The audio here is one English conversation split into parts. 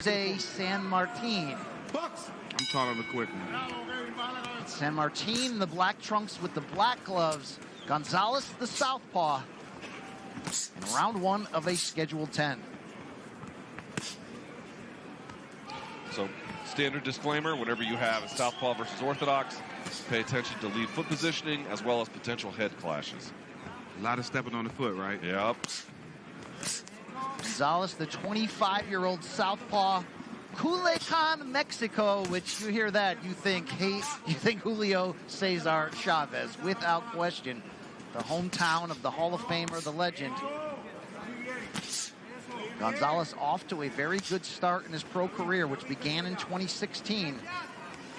José Sanmartin. I'm calling the quick one. Sanmartin, the black trunks with the black gloves. González, the southpaw. In round one of a scheduled 10. So, standard disclaimer, whenever you have a southpaw versus orthodox, pay attention to lead foot positioning as well as potential head clashes. A lot of stepping on the foot, right? Yep. González, the 25-year-old southpaw, Culiacan, Mexico, which you hear that, you think Julio Cesar Chavez, without question. The hometown of the Hall of Famer, the legend. González off to a very good start in his pro career, which began in 2016.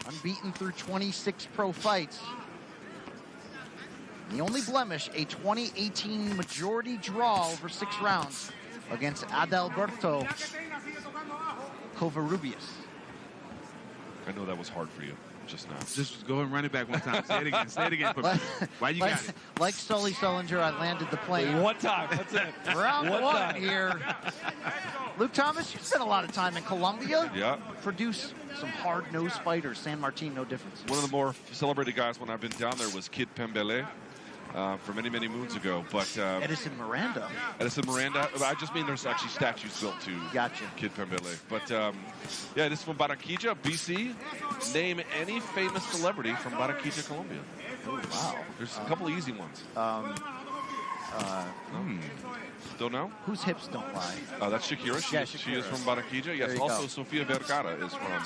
Unbeaten through 26 pro fights. The only blemish, a 2018 majority draw over 6 rounds against Adalberto Covarrubias. I know that was hard for you just now. Just go and run it back one time. Say it again. Say it again. Why you got it? Like Sully Sullinger, I landed the plane. One time. That's it. Round one here. Luke Thomas, you spent a lot of time in Colombia. Yeah. Produce some hard-nosed fighters. Sanmartin, no difference. One of the more celebrated guys when I've been down there was Kid Pembele. For many, many moons ago, but Edison Miranda. Edison Miranda. I just mean there's actually statues built to Kid Pembele. But yeah, this is from Barranquilla, BC. Name any famous celebrity from Barranquilla, Colombia. Oh, wow. There's a couple of easy ones. Don't know? Whose hips don't lie? That's Shakira. She is from Barranquilla. Yes, also Sofia Vergara is from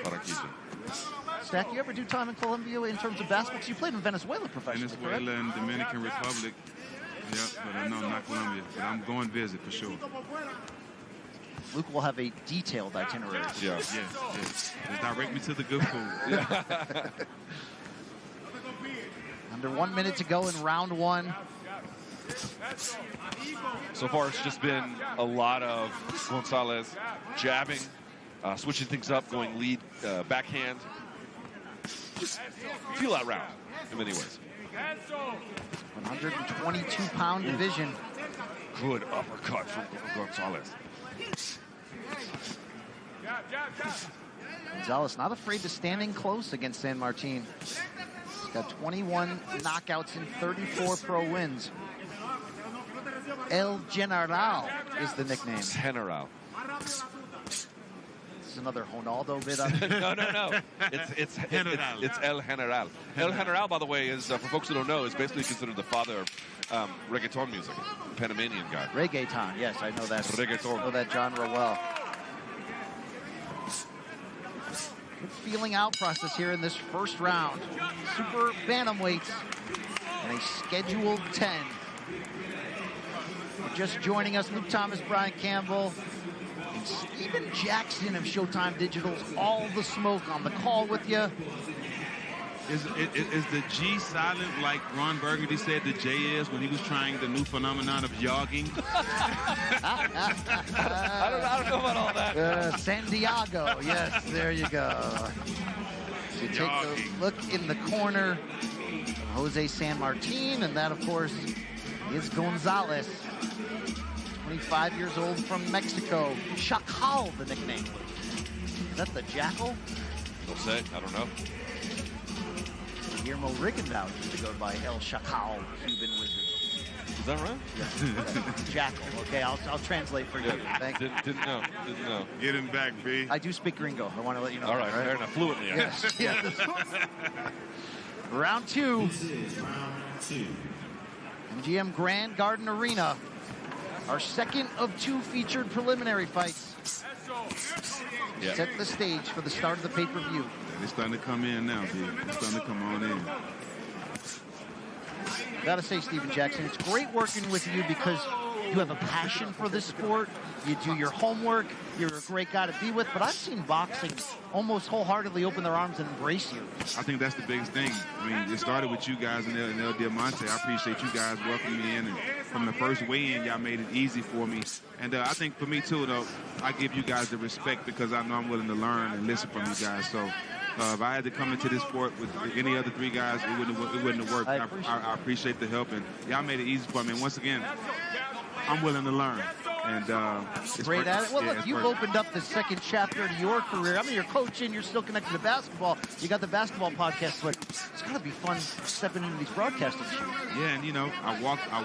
Barranquilla. Stack, you ever do time in Colombia in terms of basketball? Because you played in Venezuela professionally, Venezuela and Dominican Republic. Yep, but no, not Colombia. But I'm going visit for sure. Luke will have a detailed itinerary. Yeah. Yes. Just direct me to the good food. Yeah. Under 1 minute to go in round one. So far, it's just been a lot of González jabbing, switching things up, going lead, backhand. Just feel that round in many ways. 122-pound division. Good uppercut from González. González not afraid to stand in close against Sanmartin. He's got 21 knockouts and 34 pro wins. El General is the nickname. General. This is another Ronaldo bit on it. No. It's El General. El General, by the way, is for folks who don't know, is basically considered the father of reggaeton music. Panamanian guy. Reggaeton, yes, I know that. Reggaeton. I know that genre well. Good feeling out process here in this first round. Super bantamweights and a scheduled 10. Just joining us, Luke Thomas, Brian Campbell, and Steven Jackson of Showtime Digital's All the Smoke on the call with you. Is the G silent like Ron Burgundy said the J is when he was trying the new phenomenon of jogging? I don't know about all that. San Diego, yes, there you go. So you take a look in the corner, José Sanmartin, and that, of course, is González. 25 years old from Mexico. Chacal, the nickname. Is that the Jackal? Jose, I don't know. Guillermo Rigondeaux used to go by El Chacal, Cuban wizard. Is that right? Yeah. Jackal. Okay, I'll translate for you. Thank you. Didn't know. Get him back, B. I do speak gringo. I want to let you know. All right, fair enough. Fluently, I guess. Yes. Round two. MGM Grand Garden Arena. Our second of 2 featured preliminary fights. Yeah. Set the stage for the start of the pay-per-view. It's starting to come in now, B. It's starting to come on in. Gotta say, Steven Jackson, it's great working with you because you have a passion for this sport. You do your homework. You're a great guy to be with. But I've seen boxing almost wholeheartedly open their arms and embrace you. I think that's the biggest thing. I mean, it started with you guys and El Diamante. I appreciate you guys welcoming me in. And from the first weigh-in, y'all made it easy for me. And I think for me, too, though, I give you guys the respect because I know I'm willing to learn and listen from you guys. So if I had to come into this sport with any other 3 guys, it wouldn't have worked. I appreciate the help. And y'all made it easy for me. And once again, I'm willing to learn. And great at it. Well, look, you've opened up the second chapter to your career. I mean, you're coaching, you're still connected to basketball. You got the basketball podcast, but it's got to be fun stepping into these broadcasting shoes. Yeah, and you know, I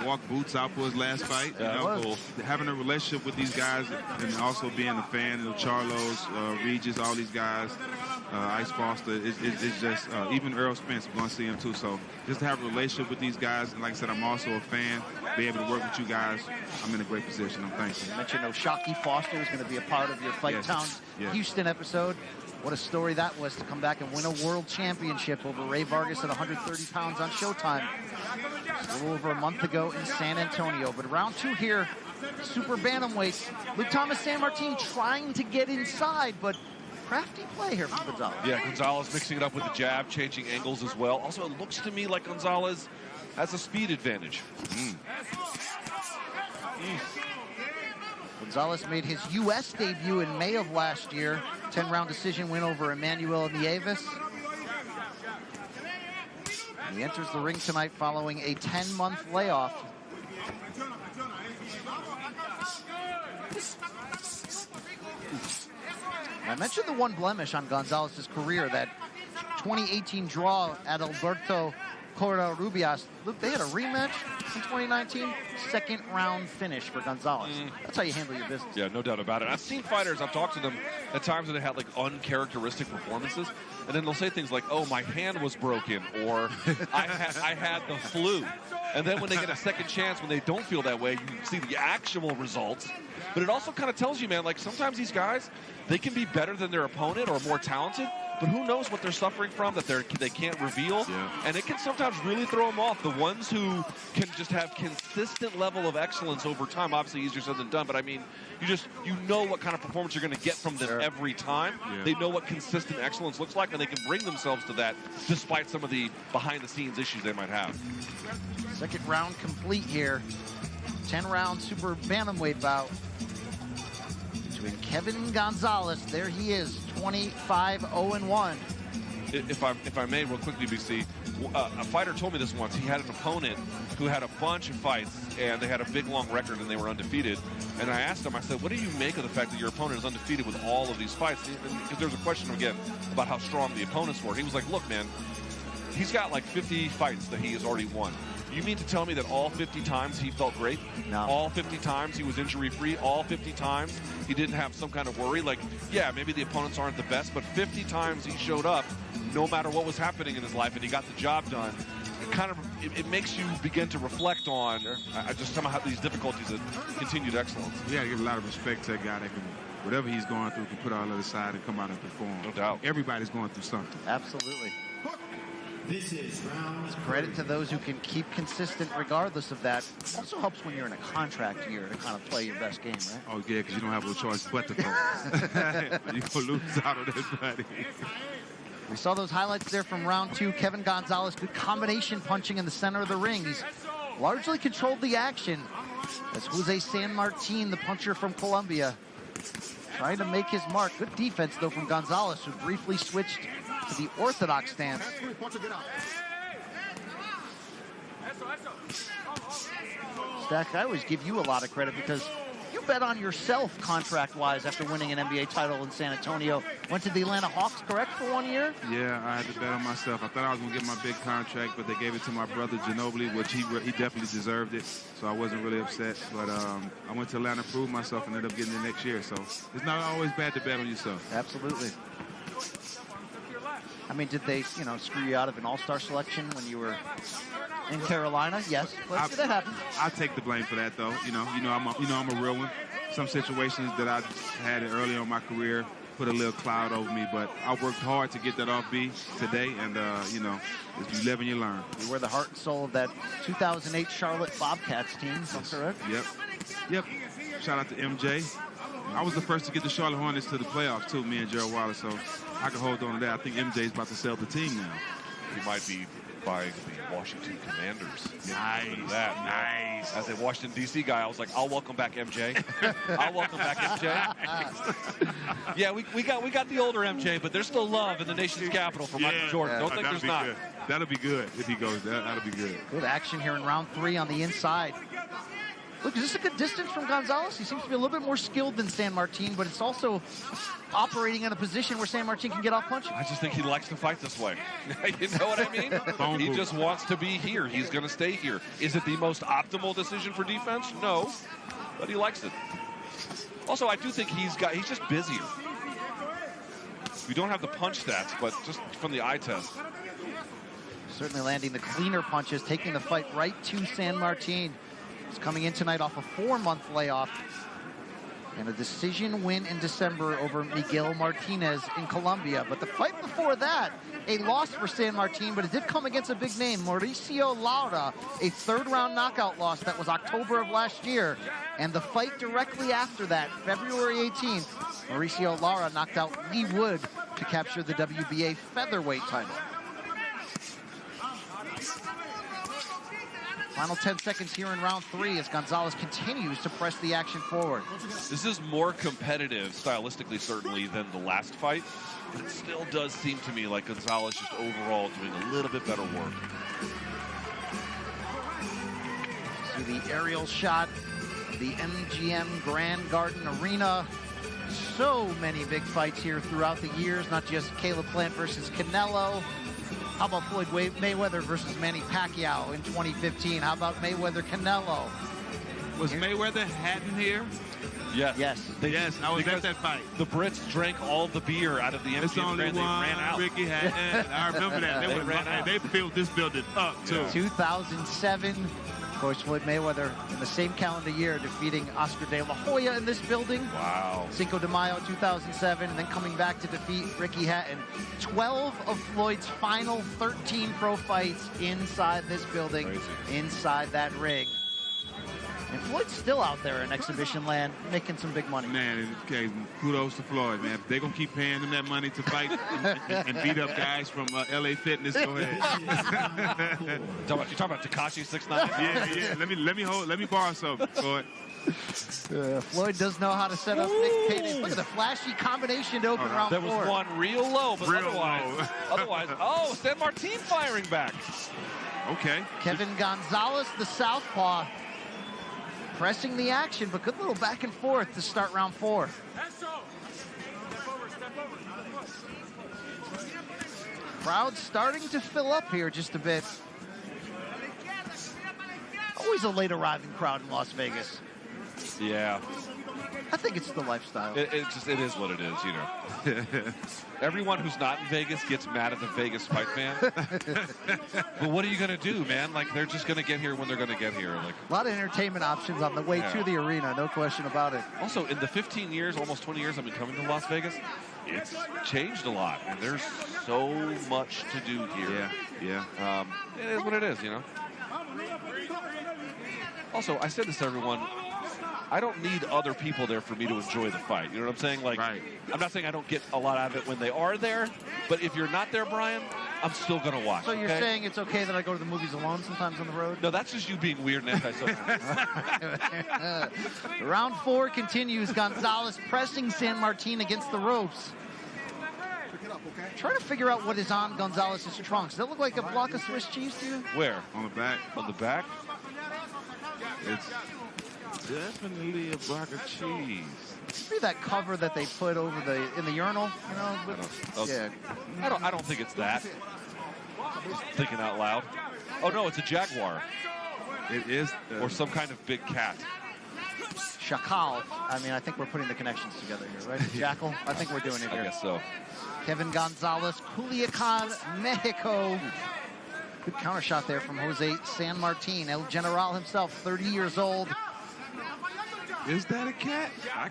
walked Boots out for his last fight. Yeah, you know, having a relationship with these guys, and also being a fan of Charlos, Regis, all these guys, Ice Foster, it's just even Earl Spence. We're going to see him too. So just to have a relationship with these guys, and like I said, I'm also a fan. Be able to work with you guys, I'm in a great position. I'm thankful. You mentioned Oshaki Foster is going to be a part of your Fight Town Houston episode. What a story that was to come back and win a world championship over Ray Vargas at 130 pounds on Showtime a little over a month ago in San Antonio. But round 2 here, super bantamweights. Luke Thomas Sanmartin trying to get inside, but crafty play here from González. Yeah, González mixing it up with the jab, changing angles as well. Also, it looks to me like González has a speed advantage. González made his U.S. debut in May of last year. 10-round decision win over Emmanuel Nieves. He enters the ring tonight following a 10-month layoff. I mentioned the one blemish on González's career, that 2018 draw at Alberto Corra-Rubias. Look, they had a rematch in 2019. Second round finish for González. That's how you handle your business. Yeah, no doubt about it. I've seen fighters, I've talked to them at times when they had like uncharacteristic performances, and then they'll say things like, oh, my hand was broken, or I had the flu. And then when they get a second chance, when they don't feel that way, you see the actual results. But it also kind of tells you, man, like sometimes these guys, they can be better than their opponent or more talented, but who knows what they're suffering from that they can't reveal. Yeah. And it can sometimes really throw them off. The ones who can just have consistent level of excellence over time, obviously easier said than done, but I mean, you know what kind of performance you're going to get from them every time. Yeah. They know what consistent excellence looks like, and they can bring themselves to that despite some of the behind-the-scenes issues they might have. Second round complete here. 10-round super bantamweight bout between Kevin González. There he is, 25-0-1. If I may, real quickly, BC, a fighter told me this once. He had an opponent who had a bunch of fights, and they had a big, long record, and they were undefeated. And I asked him, I said, what do you make of the fact that your opponent is undefeated with all of these fights? Because there was a question, again, about how strong the opponents were. He was like, look, man, he's got like 50 fights that he has already won. You mean to tell me that all 50 times he felt great? No. All 50 times he was injury-free? All 50 times he didn't have some kind of worry? Like, yeah, maybe the opponents aren't the best, but 50 times he showed up no matter what was happening in his life, and he got the job done. It makes you begin to reflect on just somehow these difficulties of continued excellence. Yeah, give a lot of respect to a guy that can, whatever he's going through, can put it all on the side and come out and perform. No doubt. Everybody's going through something. Absolutely. This is Rounds. Credit to those who can keep consistent regardless of that. It also helps when you're in a contract year to kind of play your best game, right? Oh, yeah, because you don't have no choice but to focus. You're going to lose out on this, buddy. We saw those highlights there from round 2. Kevin González, good combination punching in the center of the ring. He's largely controlled the action as José Sanmartín, the puncher from Colombia, trying to make his mark. Good defense, though, from González, who briefly switched to the orthodox stance. Stack, I always give you a lot of credit because you bet on yourself contract-wise after winning an NBA title in San Antonio. Went to the Atlanta Hawks, correct, for 1 year? Yeah, I had to bet on myself. I thought I was going to get my big contract, but they gave it to my brother Ginobili, which he definitely deserved it. So I wasn't really upset. But I went to Atlanta, proved myself, and ended up getting it next year. So it's not always bad to bet on yourself. Absolutely. I mean, did they, screw you out of an all-star selection when you were in Carolina? Yes, but that happens. I take the blame for that, though. I'm a real one. Some situations that I had early on in my career put a little cloud over me, but I worked hard to get that off B today, and if you live and you learn. You were the heart and soul of that 2008 Charlotte Bobcats team, is that correct? Yep. Shout out to MJ. I was the first to get the Charlotte Hornets to the playoffs, too, me and Gerald Wallace, so I can hold on to that. I think MJ's about to sell the team now. He might be by the Washington Commanders. Nice. As a Washington, D.C. guy, I was like, I'll welcome back MJ. I'll welcome back MJ. Yeah, we got the older MJ, but there's still love in the nation's capital for Michael Jordan. Don't think there's not. Good. That'll be good if he goes. That'll be good. Good action here in round 3 on the inside. Look, is this a good distance from González? He seems to be a little bit more skilled than Sanmartin, but it's also operating in a position where Sanmartin can get off punches. I just think he likes to fight this way. You know what I mean? He just wants to be here. He's going to stay here. Is it the most optimal decision for defense? No, but he likes it. Also, I do think he's just busier. We don't have the punch stats, but just from the eye test. Certainly landing the cleaner punches, taking the fight right to Sanmartin. He's coming in tonight off a 4-month layoff and a decision win in December over Miguel Martinez in Colombia. But the fight before that, a loss for Sanmartin, but it did come against a big name, Mauricio Lara, a 3rd-round knockout loss. That was October of last year. And the fight directly after that, February 18th, Mauricio Lara knocked out Lee Wood to capture the WBA featherweight title. Final 10 seconds here in round 3 as González continues to press the action forward. This is more competitive, stylistically certainly, than the last fight. But it still does seem to me like González just overall doing a little bit better work. See the aerial shot of the MGM Grand Garden Arena. So many big fights here throughout the years, not just Caleb Plant versus Canelo. How about Floyd Mayweather versus Manny Pacquiao in 2015? How about Mayweather Canelo? Was Mayweather Hatton here? Yes. Yes, I was at that fight. The Brits drank all the beer out of the MGM Grand. They ran out. Ricky Hatton. I remember that. They built this building up, too. 2007. Of course, Floyd Mayweather in the same calendar year defeating Oscar De La Hoya in this building. Wow. Cinco de Mayo 2007, and then coming back to defeat Ricky Hatton. 12 of Floyd's final 13 pro fights inside this building, inside that ring. And Floyd's still out there in exhibition land making some big money. Man, okay, kudos to Floyd, man. If they're going to keep paying him that money to fight and beat up guys from LA Fitness, go ahead. You're talking about Tekashi 6ix9ine? Yeah. Let me borrow something, Floyd. Floyd does know how to set up big paydays. Look at the flashy combination to open round 4. There was one real low, but Real otherwise, oh, Sanmartin firing back. Okay. Kevin González, the southpaw, pressing the action, but good little back and forth to start round 4. Crowd starting to fill up here just a bit. Always a late arriving crowd in Las Vegas. Yeah. I think it's the lifestyle. It is what it is, you know. Everyone who's not in Vegas gets mad at the Vegas fight fan. But what are you going to do, man? Like, they're just going to get here when they're going to get here. Like, a lot of entertainment options on the way to the arena, no question about it. Also, in the 15 years, almost 20 years I've been coming to Las Vegas, it's changed a lot, and there's so much to do here. Yeah. It is what it is, you know. Also, I said this to everyone, I don't need other people there for me to enjoy the fight. You know what I'm saying? Like, right. I'm not saying I don't get a lot out of it when they are there, but if you're not there, Brian, I'm still going to watch. So you're saying it's okay that I go to the movies alone sometimes on the road? No, that's just you being weird and antisocial. Round 4 continues. González pressing Sanmartin against the ropes. Trying to figure out what is on González's trunk. Does that look like a block of Swiss cheese to you? Where? On the back. On the back? It's definitely a block of cheese. Maybe that cover that they put over in the urinal, you know? I don't think it's that. Thinking out loud. Oh no, it's a jaguar. It is. Or some kind of big cat. Chacal. I mean, I think we're putting the connections together here, right? Jackal. I think we're doing it here. I guess so. Kevin González, Culiacan, Mexico. Good counter shot there from José Sanmartin. El General himself, 30 years old. Is that a cat? I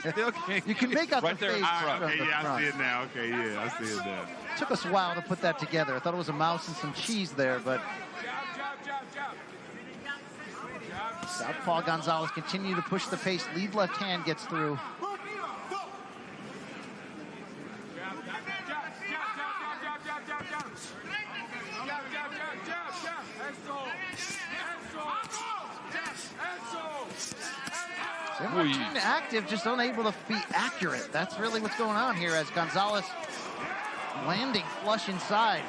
still can't. You can make out right the there face. I see it now. Okay, yeah, I see it now. Took us a while to put that together. I thought it was a mouse and some cheese there, but southpaw González continue to push the pace. Lead left hand gets through. Sanmartin active, just unable to be accurate. That's really what's going on here as González landing flush inside.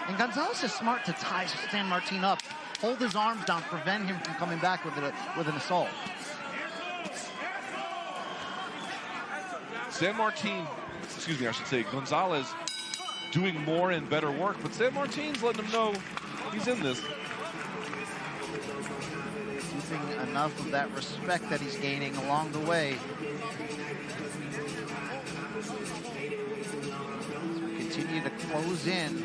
And González is smart to tie Sanmartin up hold his arms down, prevent him from coming back with an assault. Sanmartin, excuse me, I should say, González doing more and better work, but Sanmartin's letting him know he's in this. Keeping enough of that respect that he's gaining along the way. As we continue to close in,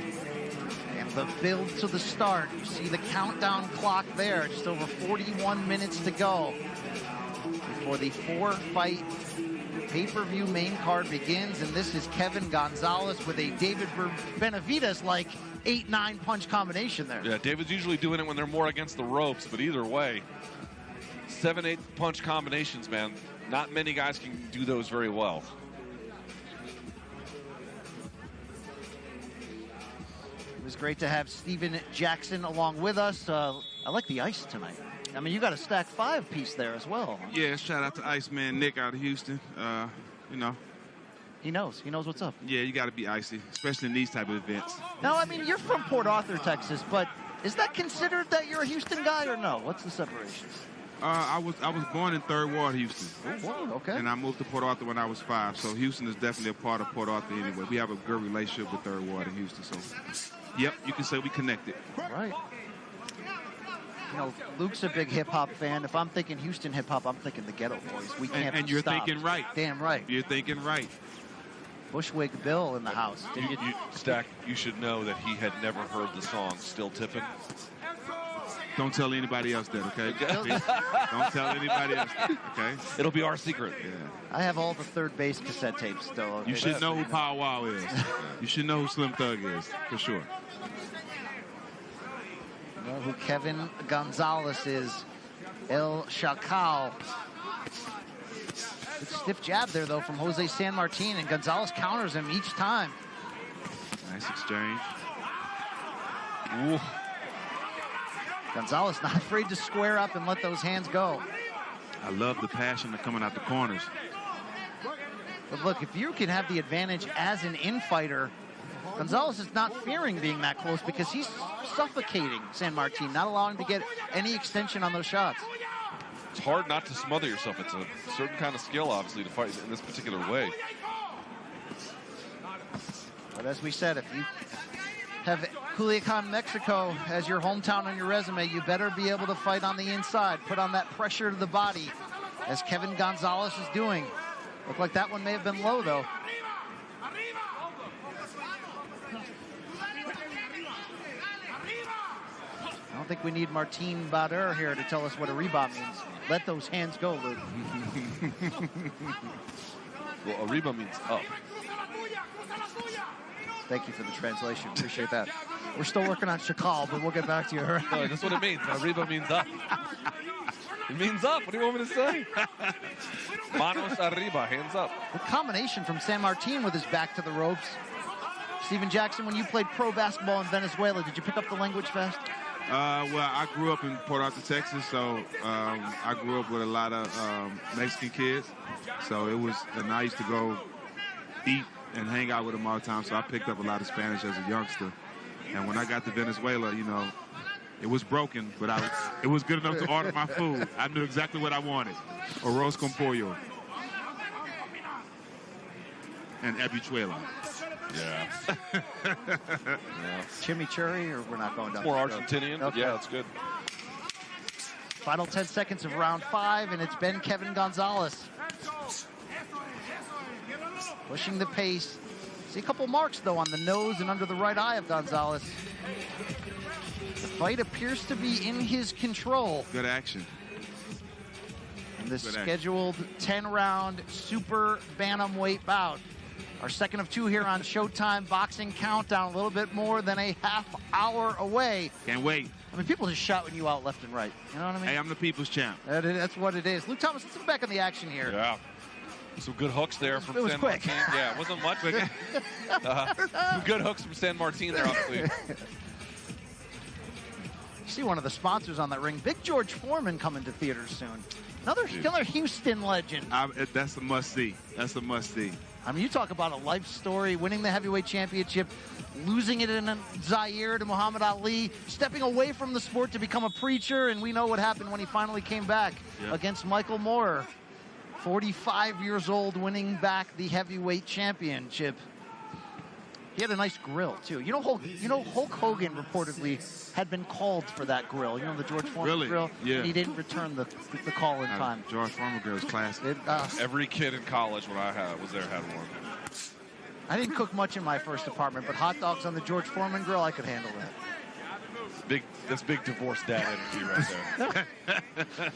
and the build to the start. You see the countdown clock there, just over 41 minutes to go before the 4-fight pay-per-view main card begins, and this is Kevin González with a David Benavidez-like 8-9 punch combination there. Yeah, David's usually doing it when they're more against the ropes, but either way, 7-8 punch combinations, man. Not many guys can do those very well. It was great to have Steven Jackson along with us. I like the ice tonight. I mean, you got a stack 5 piece there as well. Yeah, shout out to Iceman Nick out of Houston. You know. He knows what's up. Yeah, you got to be icy, especially in these type of events. Now, I mean, you're from Port Arthur, Texas, but is that considered that you're a Houston guy or no? What's the separation? I was born in Third Ward, Houston. Oh, okay. And I moved to Port Arthur when I was 5, so Houston is definitely a part of Port Arthur anyway. We have a good relationship with Third Ward in Houston, so yep, you can say we connected. Right. You know, Luke's a big hip-hop fan. If I'm thinking Houston hip-hop, I'm thinking the Ghetto Boys. We can't And you're stop. thinking right. Damn right. You're thinking right. Bushwick Bill in the house. Stack, you should know that he had never heard the song Still Tippin'. Don't tell anybody else that, okay? Don't tell anybody else that, okay? It'll be our secret. Yeah. I have all the third base cassette tapes still. Okay? You should know who Pow Wow is. You should know who Slim Thug is, for sure. You know who Kevin González is. El Chacal. Good stiff jab there, though, from Jose Sanmartin, and González counters him each time. Nice exchange. Ooh. González not afraid to square up and let those hands go. I love the passion that's coming out the corners. But look, if you can have the advantage as an infighter, González is not fearing being that close because he's suffocating Sanmartin, not allowing him to get any extension on those shots. It's hard not to smother yourself. It's a certain kind of skill, obviously, to fight in this particular way. But as we said, if you have Culiacan, Mexico as your hometown on your resume, you better be able to fight on the inside, put on that pressure to the body, as Kevin González is doing. Looked like that one may have been low, though. I don't think we need Martin Bader here to tell us what Arriba means. Let those hands go, Luke. Well, Arriba means up. Thank you for the translation. Appreciate that. We're still working on Chacal, but we'll get back to you. Right? No, that's what it means. Arriba means up. It means up. What do you want me to say? Manos arriba, hands up. The combination from Sanmartin with his back to the ropes. Steven Jackson, when you played pro basketball in Venezuela, did you pick up the language fast? Well, I grew up in Port Arthur, Texas, so I grew up with a lot of Mexican kids. So it was, and I used to go eat and hang out with them all the time, so I picked up a lot of Spanish as a youngster. And when I got to Venezuela, you know, it was broken, but it was good enough to order my food. I knew exactly what I wanted. Arroz con pollo. And habichuela. Yeah. Yeah. Chimichurri, or we're not going down? More that road? Argentinian. Okay. Yeah, that's good. Final 10 seconds of round 5, and it's been Kevin González. Pushing the pace. See a couple marks, though, on the nose and under the right eye of González. The fight appears to be in his control. Good action. In this Good action. scheduled 10-round super bantamweight bout. Our second of 2 here on Showtime Boxing Countdown, a little bit more than a half hour away. Can't wait. I mean, people just shouting you out left and right. You know what I mean? Hey, I'm the people's champ. That's what it is. Luke Thomas, let's get back on the action here. Yeah. Some good hooks there from It was quick. Sanmartin. Yeah, it wasn't much. Some good hooks from Sanmartin there, obviously. see one of the sponsors on that ring. Big George Foreman coming to theaters soon. Another Houston legend. That's a must-see. That's a must-see. I mean, you talk about a life story, winning the heavyweight championship, losing it in Zaire to Muhammad Ali, stepping away from the sport to become a preacher, and we know what happened when he finally came back against Michael Moore. 45 years old, winning back the heavyweight championship. He had a nice grill, too. You know, Hulk Hogan reportedly had been called for that grill. You know, the George Foreman grill? Yeah. And he didn't return the call in time. George Foreman grill is classic. Every kid in college when I was there had one. I didn't cook much in my first apartment, but hot dogs on the George Foreman grill, I could handle that. That's big divorced dad energy right there.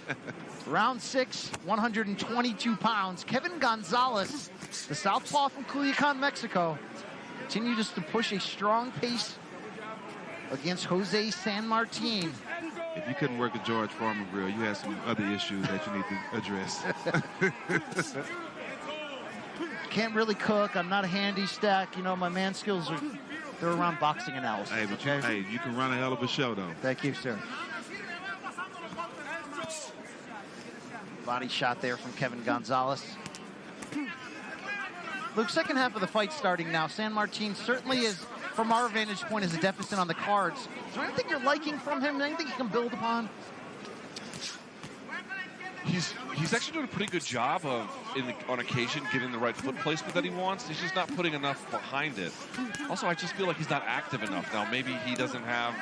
Round 6, 122 pounds. Kevin González, the southpaw from Culiacan, Mexico, continues to push a strong pace against José Sanmartín. If you couldn't work a George Foreman grill, you had some other issues that you need to address. Can't really cook. I'm not a handy stack. You know, my man skills they're around boxing analysis. Hey, but hey, you can run a hell of a show, though. Thank you, sir. Body shot there from Kevin González. Luke, second half of the fight starting now. Sanmartín certainly is, from our vantage point, is a deficit on the cards. Is there anything you're liking from him? Anything you can build upon? He's actually doing a pretty good job of, on occasion, getting the right foot placement that he wants. He's just not putting enough behind it. Also, I just feel like he's not active enough. Now, maybe he doesn't have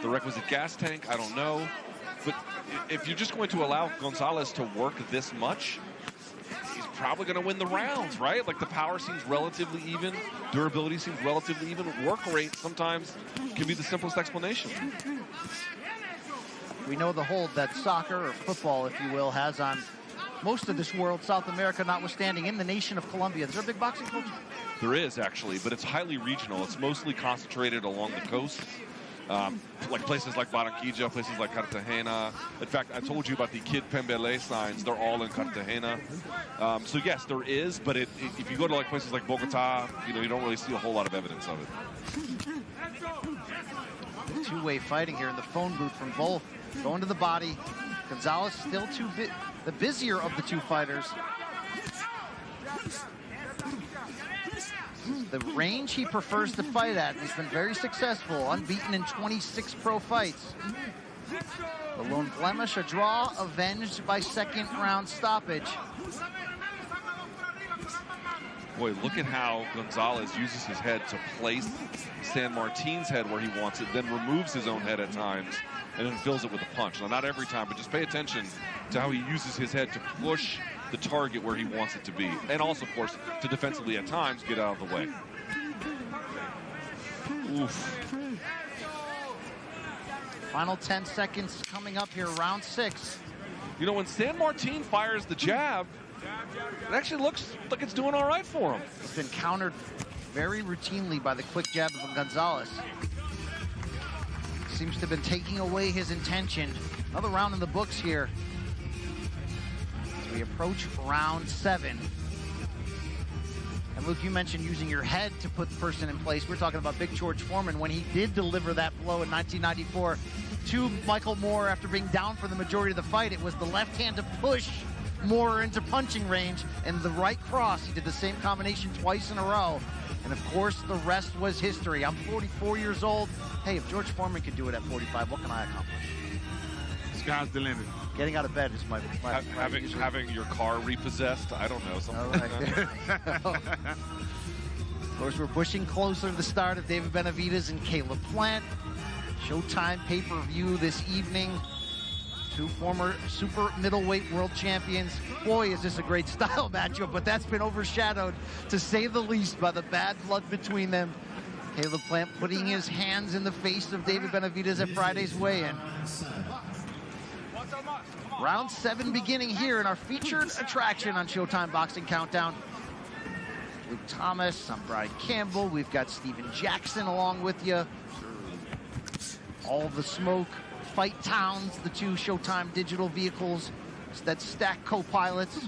the requisite gas tank. I don't know. But if you're just going to allow González to work this much, he's probably going to win the rounds, right? Like, the power seems relatively even. Durability seems relatively even. Work rate sometimes can be the simplest explanation. We know the hold that soccer, or football, if you will, has on most of this world, South America notwithstanding, in the nation of Colombia. Is there a big boxing culture? There is, actually, but it's highly regional. It's mostly concentrated along the coast, like places like Barranquilla, places like Cartagena. In fact, I told you about the Kid Pembele signs. They're all in Cartagena. So, yes, there is, but if you go to like places like Bogota, you don't really see a whole lot of evidence of it. Two-way fighting here in the phone booth from both. Going to the body. González still the busier of the two fighters. The range he prefers to fight at. He's been very successful, unbeaten in 26 pro fights. The lone blemish, a draw avenged by second round stoppage. Boy, look at how González uses his head to place Sanmartín's head where he wants it, then removes his own head at times, and then fills it with a punch. Now, not every time, but just pay attention to how he uses his head to push the target where he wants it to be. And also, of course, to defensively at times get out of the way. Oof. Final 10 seconds coming up here, round 6. You know, when Sanmartín fires the jab, it actually looks like it's doing all right for him. It's been countered very routinely by the quick jab of González. Seems to have been taking away his intention. Another round in the books here as we approach round 7. And Luke, you mentioned using your head to put the person in place. We're talking about Big George Foreman when he did deliver that blow in 1994 to Michael Moore after being down for the majority of the fight. It was the left hand to push Moore into punching range, and the right cross. He did the same combination twice in a row. And of course, the rest was history. I'm 44 years old. Hey, if George Foreman could do it at 45, what can I accomplish? Sky's the limit. Getting out of bed is my having your car repossessed, I don't know, something like that. Of course, we're pushing closer to the start of David Benavidez and Caleb Plant. Showtime pay-per-view this evening. Two former super middleweight world champions. Boy, is this a great style matchup, but that's been overshadowed, to say the least, by the bad blood between them. Caleb Plant putting his hands in the face of David Benavidez at Friday's weigh-in. Round 7 beginning here in our featured attraction on Showtime Boxing Countdown. Luke Thomas, I'm Brian Campbell. We've got Steven Jackson along with you. All the smoke. Fight Towns, the two Showtime digital vehicles that stack co-pilots.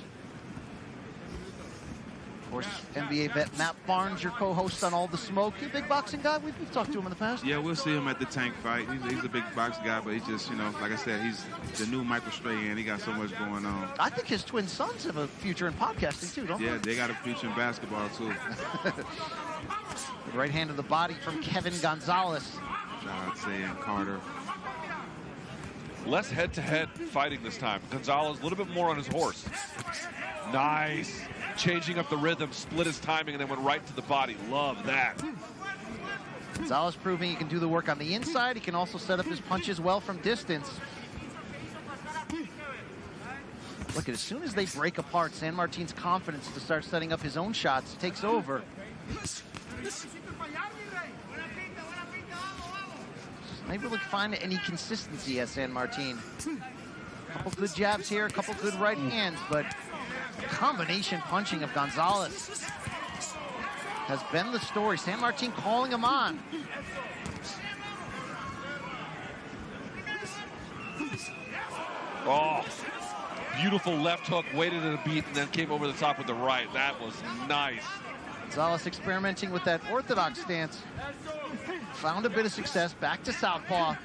Of course, NBA vet Matt Barnes, your co-host on All the Smoke. You a big boxing guy? We've talked to him in the past. Yeah, we'll see him at the Tank fight. He's a big boxing guy, but he's just, you know, like I said, he's the new Michael Strahan. He got so much going on. I think his twin sons have a future in podcasting too, don't they? Yeah, they got a future in basketball too. Right hand of the body from Kevin González. Jose and Carter. Less head-to-head fighting this time. González a little bit more on his horse. Nice. Changing up the rhythm, split his timing, and then went right to the body. Love that. González proving he can do the work on the inside. He can also set up his punches well from distance. Look, as soon as they break apart, Sanmartin's confidence to start setting up his own shots takes over. Maybe we'll find any consistency at Sanmartin. A couple good jabs here, a couple good right hands, but combination punching of González has been the story. Sanmartin calling him on. Oh, beautiful left hook, waited at a beat, and then came over the top with the right. That was nice. González experimenting with that orthodox stance. Found a bit of success, back to southpaw.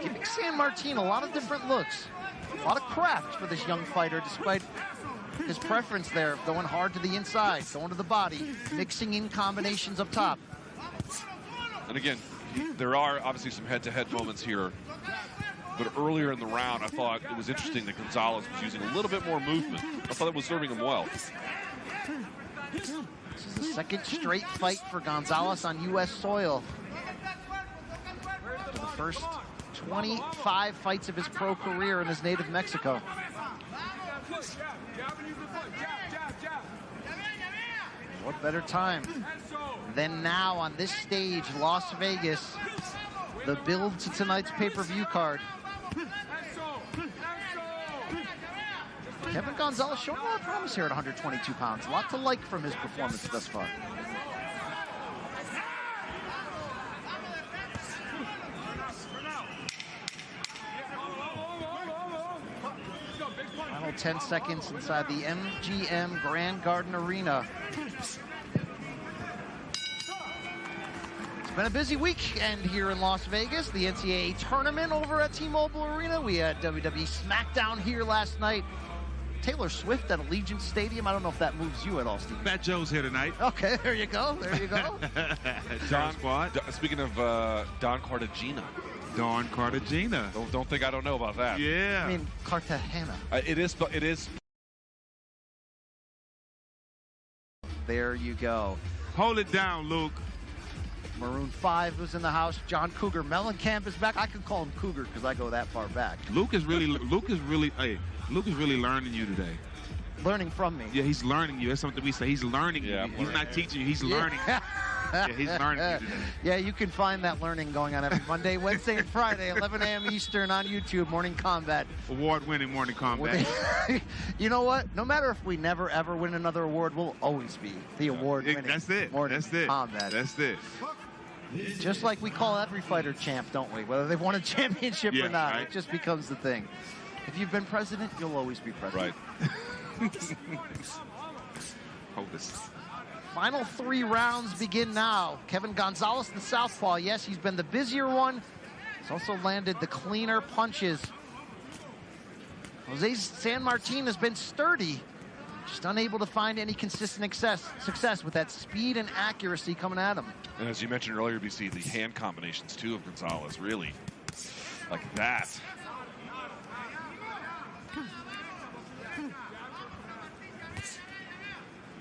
Giving Sanmartin a lot of different looks. A lot of craft for this young fighter, despite his preference there of going hard to the inside, going to the body, mixing in combinations up top. And again, there are obviously some head-to-head moments here. But earlier in the round, I thought it was interesting that González was using a little bit more movement. I thought it was serving him well. This is the second straight fight for González on U.S. soil. For the first 25 fights of his pro career in his native Mexico. What better time than now on this stage, Las Vegas, the build to tonight's pay-per-view card. Kevin González showing a lot of promise here at 122 pounds. A lot to like from his performance thus far. Final 10 seconds inside the MGM Grand Garden Arena. It's been a busy weekend here in Las Vegas. The NCAA tournament over at T-Mobile Arena. We had WWE SmackDown here last night. Taylor Swift at Allegiant Stadium. I don't know if that moves you at all, Steve. Fat Joe's here tonight. Okay, there you go. There you go. Don Squad. Speaking of Don Cartagena. Don Cartagena. Don't think I don't know about that. Yeah. I mean, Cartagena. It is. There you go. Hold it down, Luke. Maroon 5 was in the house. John Cougar Mellencamp is back. I could call him Cougar because I go that far back. Luke is really learning you today. Learning from me. Yeah, he's learning you. That's something we say. He's learning you. He's not teaching you. He's learning you. Yeah, he's learning you today. Yeah, you can find that learning going on every Monday, Wednesday, and Friday, 11 a.m. Eastern on YouTube, Morning Combat. Award-winning Morning Combat. You know what? No matter if we never, ever win another award, we'll always be the award-winning Morning Combat. That's it. Just like we call every fighter champ, don't we? Whether they've won a championship or not, right? It just becomes the thing. If you've been president, you'll always be president. Right. Hold this. Final 3 rounds begin now. Kevin González, the southpaw. Yes, he's been the busier one. He's also landed the cleaner punches. José Sanmartin has been sturdy, just unable to find any consistent success with that speed and accuracy coming at him. And as you mentioned earlier, BC, the hand combinations, too, of González, really like that.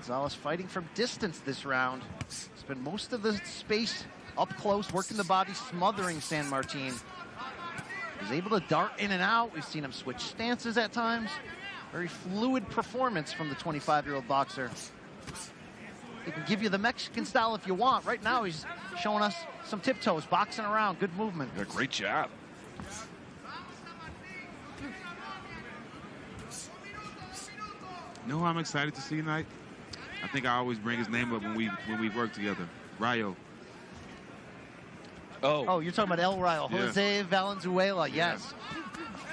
González fighting from distance this round. Spent most of the space up close, working the body, smothering Sanmartin. He's able to dart in and out. We've seen him switch stances at times. Very fluid performance from the 25-year-old boxer. He can give you the Mexican style if you want. Right now, he's showing us some tiptoes, boxing around, good movement. Yeah, great jab. You know who I'm excited to see tonight? I think I always bring his name up when we work together. Rayo. Oh, you're talking about El Rayo. Yeah. José Valenzuela, yes.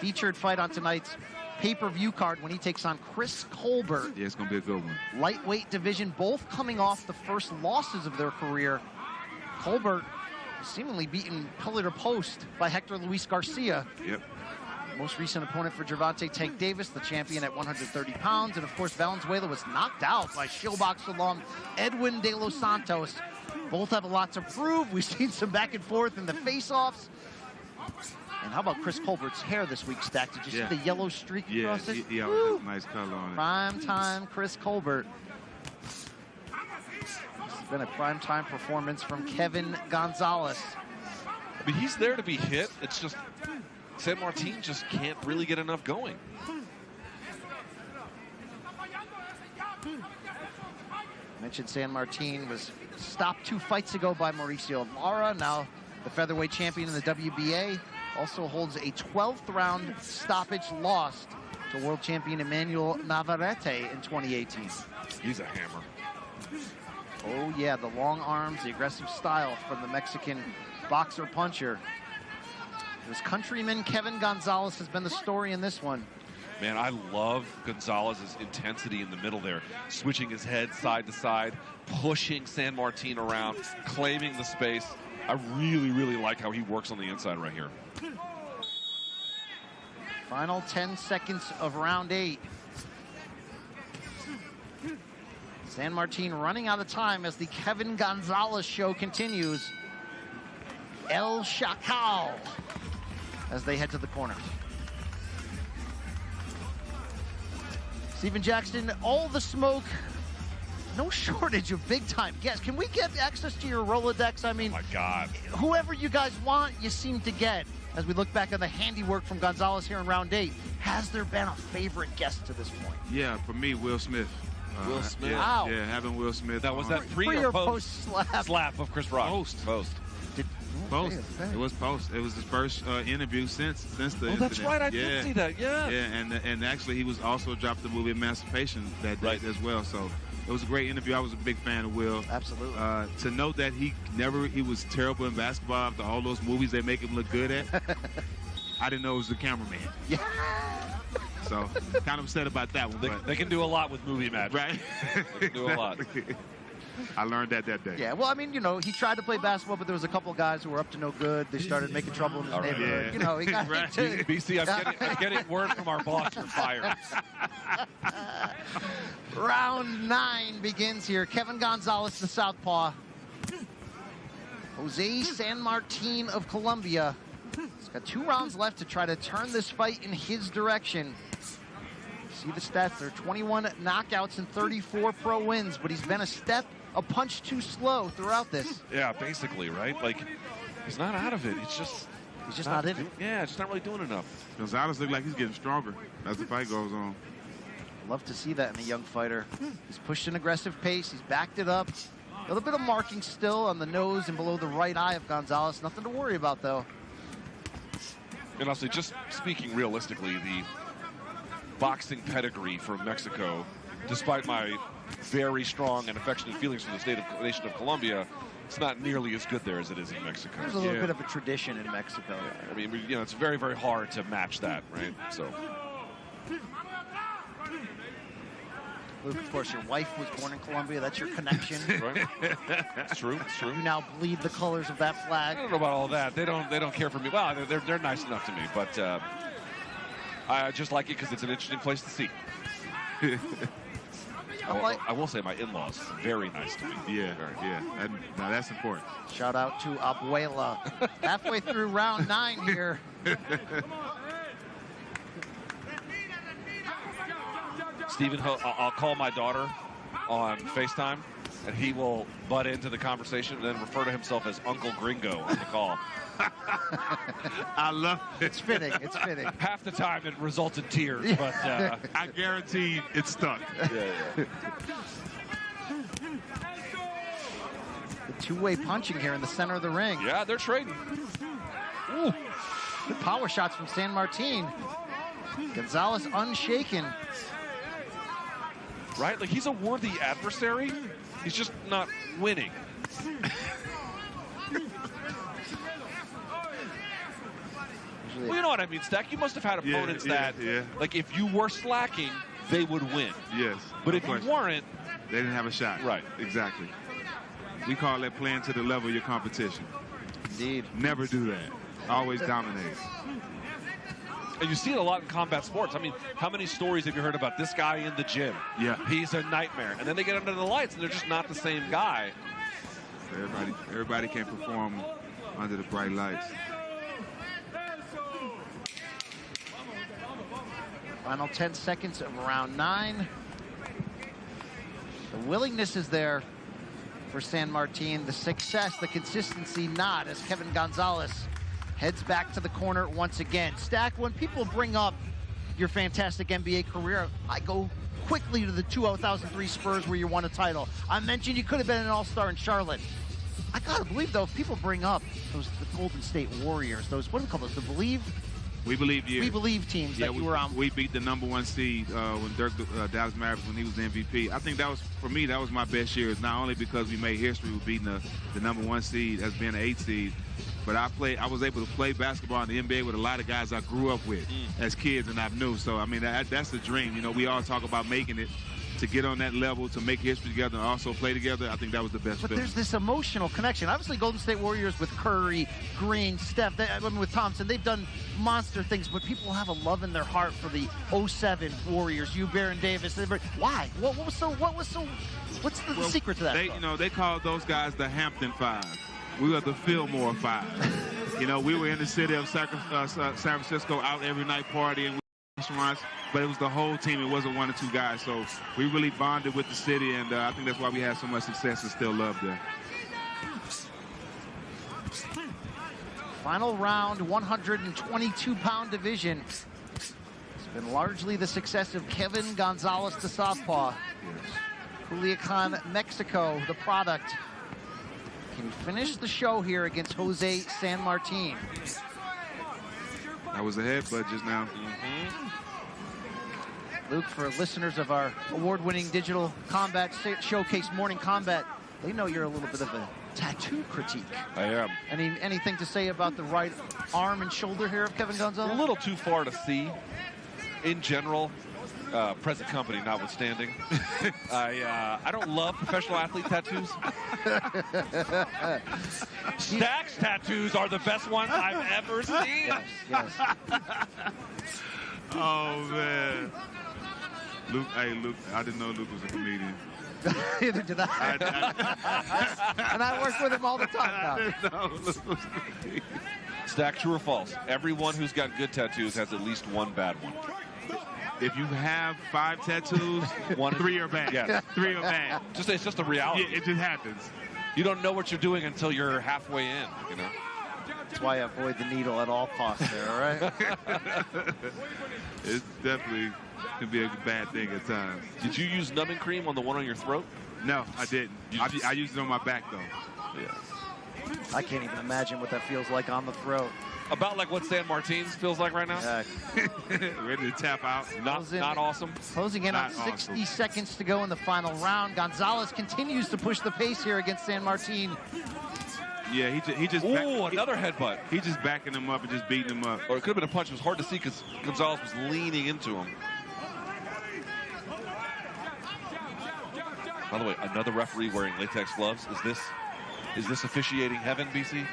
Featured fight on tonight's pay-per-view card when he takes on Chris Colbert. Yeah, it's going to be a good one. Lightweight division, both coming off the first losses of their career. Colbert seemingly beaten pillar to post by Hector Luis Garcia. Yep. Most recent opponent for Gervonta Tank Davis, the champion at 130 pounds. And of course, Valenzuela was knocked out by Showbox alum Edwin De Los Santos. Both have a lot to prove. We've seen some back and forth in the face-offs. And how about Chris Colbert's hair this week, Stack? Did you see the yellow streak across it? Yeah, it has a nice color on it. Prime time Chris Colbert. It's been a prime time performance from Kevin González. I mean, he's there to be hit. It's just Sanmartin just can't really get enough going. Mentioned Sanmartin was stopped 2 fights ago by Mauricio Lara. Now the featherweight champion in the WBA also holds a 12th round stoppage loss to world champion Emmanuel Navarrete in 2018. He's a hammer. Oh yeah, the long arms, the aggressive style from the Mexican boxer puncher. His countryman Kevin González has been the story in this one. Man, I love Gonzalez's intensity in the middle there, switching his head side to side, pushing Sanmartin around, claiming the space. I really, really like how he works on the inside right here. Final 10 seconds of round 8. Sanmartin running out of time as the Kevin González show continues. El Chacal as they head to the corner. Stephen Jackson, all the smoke, no shortage of big-time guests. Can we get access to your Rolodex? I mean, Oh my God. whoever you guys want, you seem to get. As we look back on the handiwork from González here in round 8, has there been a favorite guest to this point? Yeah, for me, Will Smith. Will Smith. Yeah, Wow. yeah, having Will Smith. Now, was on. that pre or post slap? slap of Chris Rock? Post. Post. Post. It was post. It was his first interview since the incident. Oh, that's right. I did see that. Yeah. Yeah, and actually he was also dropped the movie Emancipation that day as well. So it was a great interview. I was a big fan of Will. Absolutely. To know that he was terrible in basketball after all those movies they make him look good at. I didn't know it was the cameraman. Yeah. So kind of upset about that one. They can do a lot with movie magic. Right. They can do a lot. I learned that day. Yeah, well, I mean, you know, he tried to play basketball, but there was a couple of guys who were up to no good. They started making trouble in his neighborhood. Yeah. You know, he got Right. into BC, I'm getting word from our boss, you're fired. Round 9 begins here. Kevin González, the southpaw. José Sanmartín of Colombia. He's got 2 rounds left to try to turn this fight in his direction. See the stats there, 21 knockouts and 34 pro wins, but he's been a punch too slow throughout this. Yeah, basically, right? Like, he's not out of it. He's just not in it. Yeah, just not really doing enough. González look like he's getting stronger as the fight goes on. Love to see that in a young fighter. He's pushed an aggressive pace. He's backed it up. A little bit of marking still on the nose and below the right eye of González. Nothing to worry about, though. And also, just speaking realistically, the boxing pedigree from Mexico, despite my very strong and affectionate feelings for the nation of Colombia, it's not nearly as good there as it is in Mexico. There's a little bit of a tradition in Mexico. I mean, you know, it's very, very hard to match that, right? So. Luke, of course, your wife was born in Colombia. That's your connection. Right? It's true. It's true. You now bleed the colors of that flag. I don't know about all that. They don't care for me. Well, they're nice enough to me, but I just like it because it's an interesting place to see. I will say my in-laws very nice to me. Yeah, yeah. Now that's important. Shout out to Abuela. Halfway through round 9 here. Stephen, I'll call my daughter on FaceTime, and he will butt into the conversation and then refer to himself as Uncle Gringo on the call. I love it. It's fitting. It's fitting. Half the time it results in tears, but I guarantee it's stuck. yeah. The two-way punching here in the center of the ring. Yeah, they're trading. Ooh. Good power shots from Sanmartin. González unshaken. Right? Like, he's a worthy adversary. He's just not winning. Well, you know what I mean, Stack. You must have had opponents that, like, if you were slacking, they would win. Yes. But if you weren't, they didn't have a shot. Right. Exactly. We call that playing to the level of your competition. Indeed. Never do that. Always dominate. And you see it a lot in combat sports. I mean, how many stories have you heard about this guy in the gym? Yeah. He's a nightmare. And then they get under the lights, and they're just not the same guy. Everybody can perform under the bright lights. Final 10 seconds of round 9. The willingness is there for Sanmartin. The success, the consistency not, as Kevin González heads back to the corner once again. Stack, when people bring up your fantastic NBA career, I go quickly to the 2003 Spurs where you won a title. I mentioned you could have been an all-star in Charlotte. I gotta believe, though, if people bring up the Golden State Warriors, those, what do we call those, the Believe? We Believe years. We Believe teams that you were on. We beat the #1 seed when Dallas Mavericks, when he was the MVP. I think that was, for me, that was my best years, not only because we made history with beating the #1 seed as being an 8 seed, but I was able to play basketball in the NBA with a lot of guys I grew up with as kids and I knew. So, I mean, that's the dream. You know, we all talk about making it. To get on that level, to make history together, and also play together, I think that was the best. But feeling. there's this emotional connection. Obviously, Golden State Warriors with Curry, Green, Steph, with Thompson, they've done monster things, but people have a love in their heart for the 07 Warriors, Baron Davis. Why? What's the secret to that? You know, they call those guys the Hampton Five. We were the Fillmore Five. You know, we were in the city of San Francisco, out every night partying. Restaurants, but it was the whole team. It wasn't 1 or 2 guys. So we really bonded with the city, and I think that's why we had so much success and still love there. Final round, 122-pound division. It's been largely the success of Kevin González, the southpaw. Culiacan, Mexico, the product. Can he finish the show here against Jose Sanmartin? I was ahead, but just now. Luke, for listeners of our award-winning digital combat showcase, Morning Combat, they know you're a little bit of a tattoo critique. I am. Anything to say about the right arm and shoulder here of Kevin González? A little too far to see. In general, present company notwithstanding. I don't love professional athlete tattoos. Stack's tattoos are the best ones I've ever seen. Yes. Oh, man. Luke, I didn't know Luke was a comedian. Neither did I. And I work with him all the time now. Stack, true or false? Everyone who's got good tattoos has at least one bad one. If you have 5 tattoos, 3 are bad. Yes. 3 are bad. It's just a reality. Yeah, it just happens. You don't know what you're doing until you're halfway in, you know? That's why I avoid the needle at all costs there, all right? It definitely can be a bad thing at times. Did you use numbing cream on the one on your throat? No, I didn't. I used it on my back, though. Yeah. I can't even imagine what that feels like on the throat. About like what Sanmartin feels like right now? Ready to tap out. Not awesome. Closing in on 60 seconds to go in the final round. González continues to push the pace here against Sanmartin. Yeah, he just. Ooh, another headbutt. He just backing him up and just beating him up. Or it could have been a punch. It was hard to see because González was leaning into him. By the way, another referee wearing latex gloves. Is this officiating heaven, BC?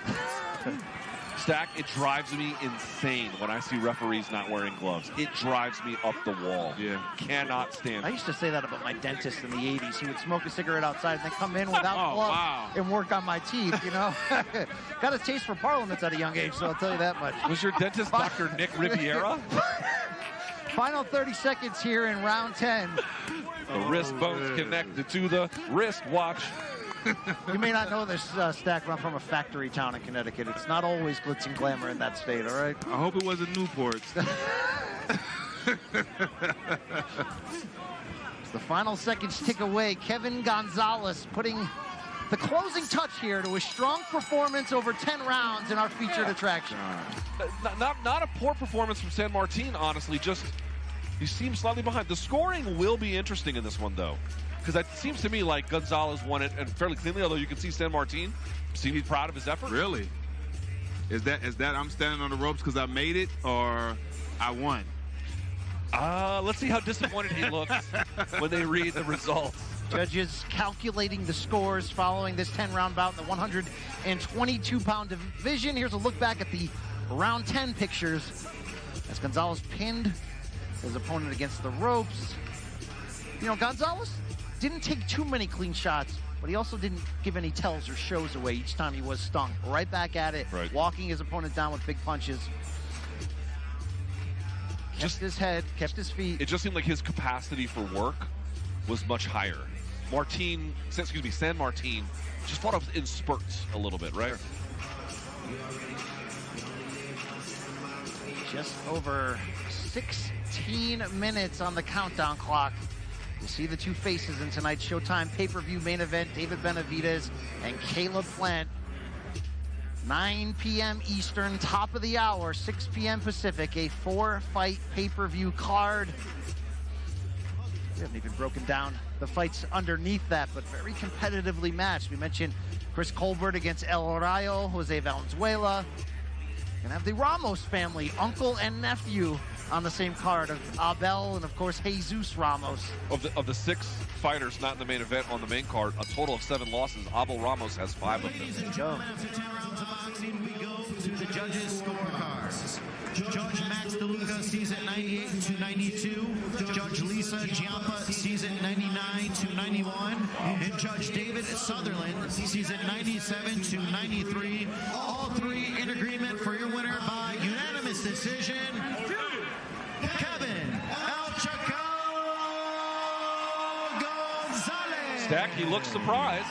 Stack, it drives me insane when I see referees not wearing gloves. It drives me up the wall. Yeah. Cannot stand it. I used to say that about my dentist in the 80s. He would smoke a cigarette outside and then come in without gloves and work on my teeth, you know? Got a taste for parliaments at a young age, so I'll tell you that much. Was your dentist Dr. Nick Riviera? Final 30 seconds here in round 10. The wrist bones connected to the wrist watch. You may not know this, Stack, but I'm from a factory town in Connecticut. It's not always glitz and glamour in that state, all right? I hope it wasn't Newport. The final seconds tick away. Kevin González putting the closing touch here to a strong performance over 10 rounds in our featured attraction. Not a poor performance from Sanmartin, honestly. Just he seems slightly behind. The scoring will be interesting in this one, though, because it seems to me like González won it and fairly cleanly. Although you can see Sanmartin seems proud of his effort. Really? Is that I'm standing on the ropes because I made it, or I won? Let's see how disappointed he looks when they read the results. Judges calculating the scores following this 10-round bout in the 122-pound division. Here's a look back at the round 10 pictures as González pinned his opponent against the ropes. You know, González didn't take too many clean shots, but he also didn't give any tells or shows away each time he was stung. Right back at it, walking his opponent down with big punches. Kept his head, kept his feet. It just seemed like his capacity for work was much higher. Sanmartin just thought of in spurts a little bit, right? Just over 16 minutes on the countdown clock. You'll see the two faces in tonight's Showtime pay-per-view main event, David Benavidez and Caleb Plant. 9 p.m. Eastern, top of the hour, 6 p.m. Pacific, a 4-fight pay-per-view card. We haven't even broken down the fights underneath that, but very competitively matched. We mentioned Chris Colbert against El Rayo, Jose Valenzuela. Gonna have the Ramos family, uncle and nephew, on the same card of Abel and, of course, Jesus Ramos. Of the 6 fighters not in the main event on the main card, a total of 7 losses. Abel Ramos has 5 of them. Ladies and gentlemen, after 10 rounds of boxing, we go to the judges' scorecards. Judge Max DeLuca sees it 98 to 92. Judge Lisa Giampa sees it 99 to 91. And Judge David Sutherland sees it 97 to 93. All 3 in agreement for your winner by unanimous decision, Kevin El Chacal González. Stack, he looks surprised.